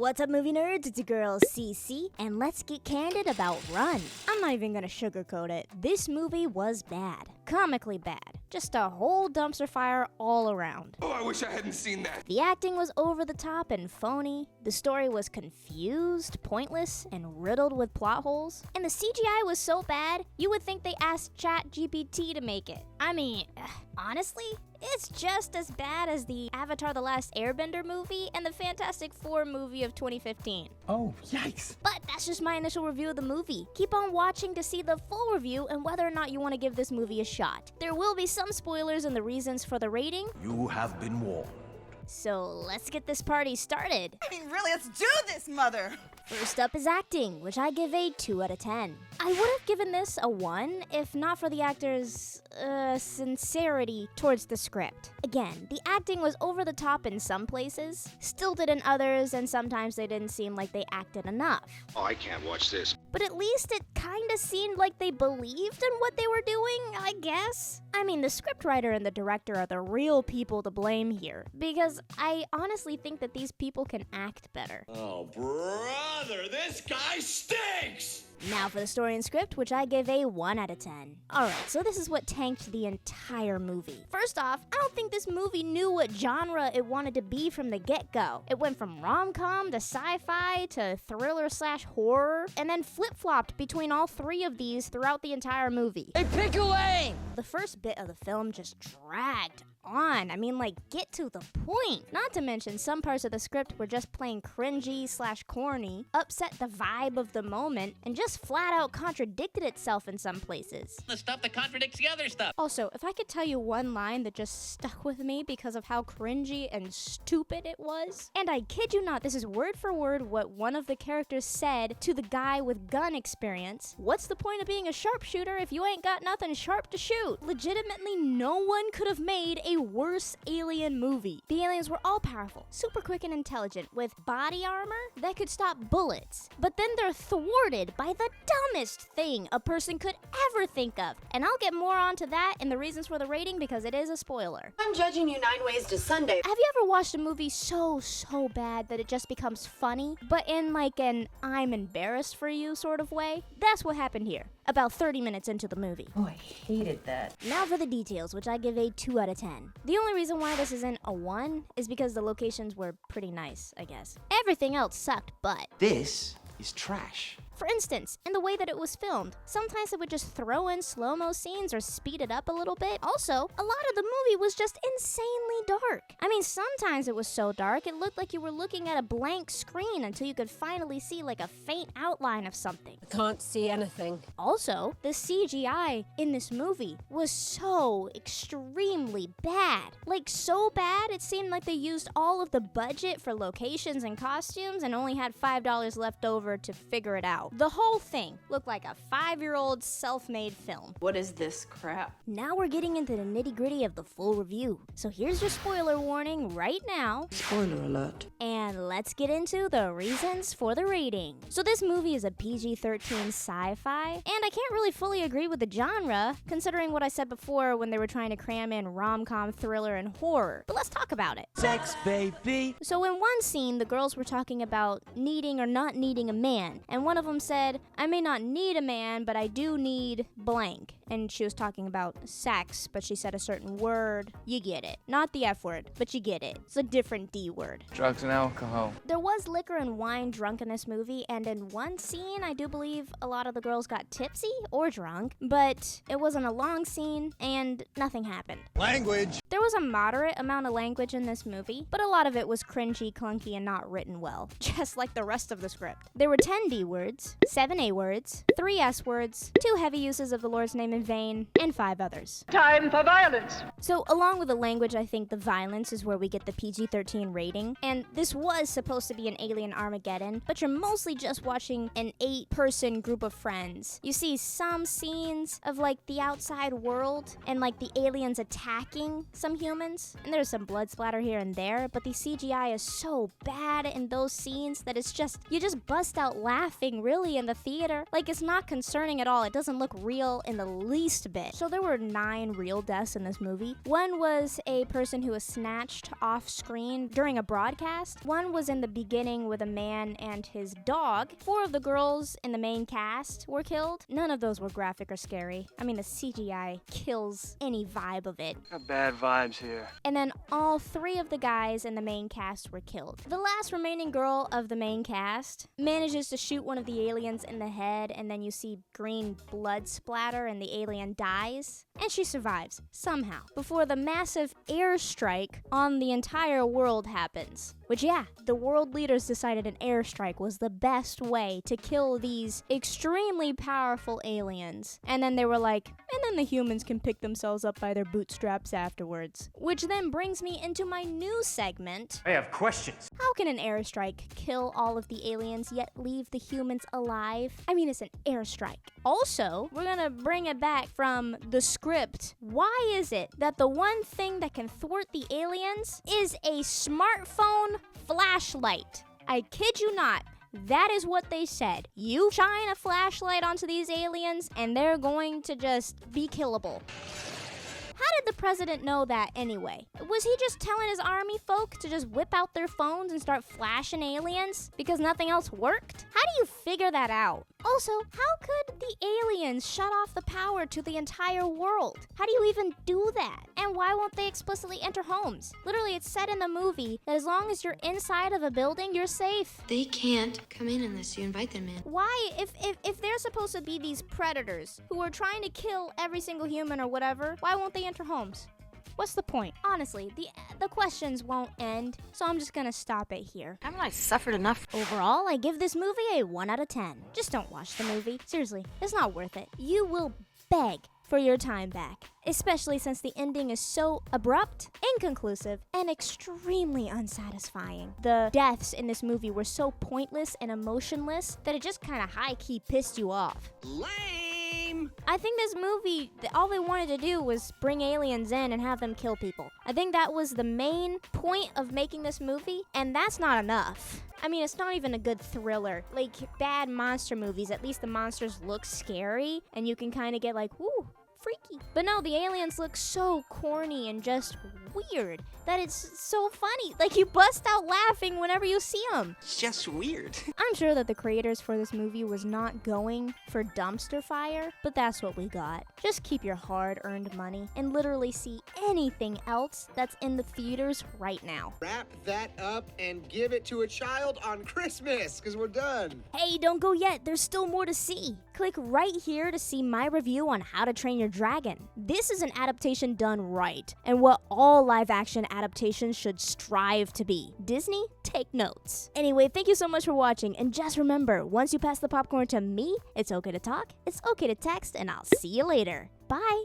What's up, movie nerds? It's your girl CC, and let's get candid about Run. I'm not even gonna sugarcoat it. This movie was bad. Comically bad. Just a whole dumpster fire all around. Oh, I wish I hadn't seen that. The acting was over the top and phony. The story was confused, pointless, and riddled with plot holes. And the CGI was so bad, you would think they asked ChatGPT to make it. I mean, honestly, it's just as bad as the Avatar: The Last Airbender movie and the Fantastic Four movie of 2015. Oh, yikes. But that's just my initial review of the movie. Keep on watching to see the full review and whether or not you want to give this movie a shot. There will be some spoilers and the reasons for the rating. You have been warned. So let's get this party started. I mean, really, let's do this, mother! First up is acting, which I give a 2 out of 10. I would have given this a 1 if not for the actors' sincerity towards the script. Again, the acting was over the top in some places, stilted in others, and sometimes they didn't seem like they acted enough. Oh, I can't watch this. But at least it kinda seemed like they believed in what they were doing, I guess. I mean, the scriptwriter and the director are the real people to blame here, because I honestly think that these people can act better. Oh, brother, this guy stinks! Now for the story and script, which I give a 1 out of 10. Alright, so this is what tanked the entire movie. First off, I don't think this movie knew what genre it wanted to be from the get-go. It went from rom-com to sci-fi to thriller/horror, and then flip-flopped between all three of these throughout the entire movie. Hey, pick a lane! The first bit of the film just dragged on. I mean, like, get to the point. Not to mention, some parts of the script were just plain cringy/corny, upset the vibe of the moment, and just flat out contradicted itself in some places. The stuff that contradicts the other stuff. Also, if I could tell you one line that just stuck with me because of how cringy and stupid it was, and I kid you not, this is word for word what one of the characters said to the guy with gun experience. What's the point of being a sharpshooter if you ain't got nothing sharp to shoot? Legitimately, no one could have made a worse alien movie. The aliens were all powerful, super quick and intelligent, with body armor that could stop bullets. But then they're thwarted by the dumbest thing a person could ever think of. And I'll get more onto that in the reasons for the rating because it is a spoiler. I'm judging you 9 ways to Sunday. Have you ever watched a movie so bad that it just becomes funny, but in like an I'm embarrassed for you sort of way? That's what happened here, about 30 minutes into the movie. Oh, I hated that. Now for the details, which I give a 2 out of 10. The only reason why this isn't a 1 is because the locations were pretty nice, I guess. Everything else sucked, but This is trash. for instance, in the way that it was filmed, sometimes it would just throw in slow-mo scenes or speed it up a little bit. Also, a lot of the movie was just insanely dark. I mean, sometimes it was so dark, it looked like you were looking at a blank screen until you could finally see like a faint outline of something. I can't see anything. Also, the CGI in this movie was so extremely bad. Like, so bad, it seemed like they used all of the budget for locations and costumes and only had $5 left over to figure it out. The whole thing looked like a 5-year-old self-made film. What is this crap? Now we're getting into the nitty-gritty of the full review. So here's your spoiler warning right now. Spoiler alert. And let's get into the reasons for the rating. So this movie is a PG-13 sci-fi, and I can't really fully agree with the genre, considering what I said before when they were trying to cram in rom-com, thriller, and horror. But let's talk about it. Sex, baby. So in one scene, the girls were talking about needing or not needing a man, and one of them said, I may not need a man, but I do need blank. And she was talking about sex, but she said a certain word. You get it. Not the F word, but you get it. It's a different D word. Drugs and alcohol. There was liquor and wine drunk in this movie, and in one scene, I do believe a lot of the girls got tipsy or drunk, but it wasn't a long scene, and nothing happened. Language. There was a moderate amount of language in this movie, but a lot of it was cringy, clunky, and not written well, just like the rest of the script. There were 10 D words, 7 A words, 3 S words, 2 heavy uses of the Lord's name in vain, and 5 others. Time for violence! So along with the language, I think the violence is where we get the PG-13 rating, and this was supposed to be an alien Armageddon, but you're mostly just watching an 8-person group of friends. You see some scenes of like the outside world and like the aliens attacking some humans, and there's some blood splatter here and there, but the CGI is so bad in those scenes that it's just, you just bust out laughing really in the theater. Like, it's not concerning at all. It doesn't look real in the least bit. So there were 9 real deaths in this movie. One was a person who was snatched off screen during a broadcast. One was in the beginning with a man and his dog. 4 of the girls in the main cast were killed. None of those were graphic or scary. I mean, the CGI kills any vibe of it. Got bad vibes here. And then all 3 of the guys in the main cast were killed. The last remaining girl of the main cast manages to shoot one of the aliens in the head, and then you see green blood splatter and the alien dies. And she survives, somehow, before the massive airstrike on the entire world happens. Which, yeah, the world leaders decided an airstrike was the best way to kill these extremely powerful aliens. And then they were like, and then the humans can pick themselves up by their bootstraps afterwards. Which then brings me into my new segment. I have questions. How can an airstrike kill all of the aliens yet leave the humans alive? I mean, it's an airstrike. Also, we're gonna bring it back from the script. Why is it that the one thing that can thwart the aliens is a smartphone flashlight? I kid you not. That is what they said. You shine a flashlight onto these aliens and they're going to just be killable. How did the president know that anyway? Was he just telling his army folk to just whip out their phones and start flashing aliens because nothing else worked? How do you figure that out? Also, how could the aliens shut off the power to the entire world? How do you even do that? And why won't they explicitly enter homes? Literally, it's said in the movie that as long as you're inside of a building, you're safe. They can't come in unless you invite them in. Why, if they're supposed to be these predators who are trying to kill every single human or whatever, why won't they enter homes? What's the point? Honestly, the questions won't end, so I'm just gonna stop it here. Haven't I suffered enough? Overall, I give this movie a 1 out of 10. Just don't watch the movie. Seriously, it's not worth it. You will beg for your time back, especially since the ending is so abrupt, inconclusive, and extremely unsatisfying. The deaths in this movie were so pointless and emotionless that it just kind of high-key pissed you off. Lame. I think this movie, all they wanted to do was bring aliens in and have them kill people. I think that was the main point of making this movie, and that's not enough. I mean, it's not even a good thriller. Like bad monster movies, at least the monsters look scary, and you can kind of get like, woo, freaky. But no, the aliens look so corny and just weird that it's so funny. Like, you bust out laughing whenever you see them. It's just weird. I'm sure that the creators for this movie was not going for dumpster fire, but that's what we got. Just keep your hard-earned money and literally see anything else that's in the theaters right now. Wrap that up and give it to a child on Christmas, because we're done. Hey, don't go yet. There's still more to see. Click right here to see my review on How to Train Your Dragon. This is an adaptation done right, and what all live-action adaptations should strive to be. Disney, take notes. Anyway, thank you so much for watching, and just remember, once you pass the popcorn to me, it's okay to talk, it's okay to text, and I'll see you later. Bye!